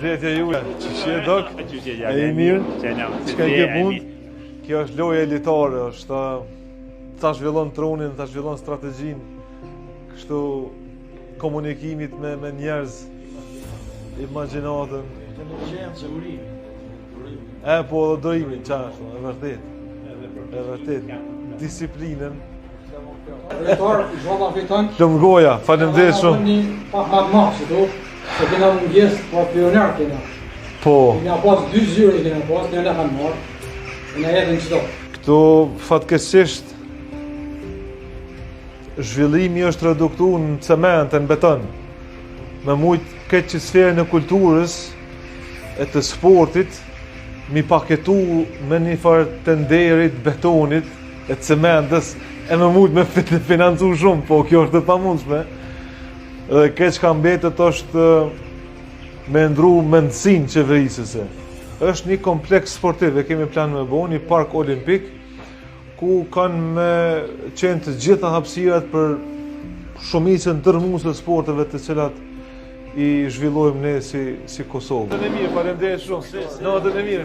Përshëndetje juve. Ç'je dok? E mirë? Çka ke punë? Kjo është lojë elitare, është ta zhvillon trunin, ta zhvillon strategjinë. Kështu komunikimit me njerëz, imagjinatën. Po edhe durimin, çashtu, e vërtet. E vërtet. Disiplinën. Lëm goja, faleminderit shumë. Se kena mëngjes, po pioner kena. Po. Kena pas 2 zyre kena pas, kena kanë marrë. Kena jetën qdo. Këtu fatkeqësisht zhvillimi është reduktu në cement e në beton. Me mujtë këtë që sferën e kulturës e të sportit mi paketu me një farë të nderit, betonit, e cementës, e me mujtë me financu shumë, po kjo është dhe pa mundshme. Dhe këtë që ka mbetet është me ndru mendësinë qeverisëse. Është një kompleks sportiv, e kemi plan me bo, një park olimpik, ku kanë me qenë të gjitha hapësirat për shumicën tërmuese të sporteve të cilat i zhvillojmë ne si Kosovë. Natën e mirë, faleminderit shumë. Natën e mirë.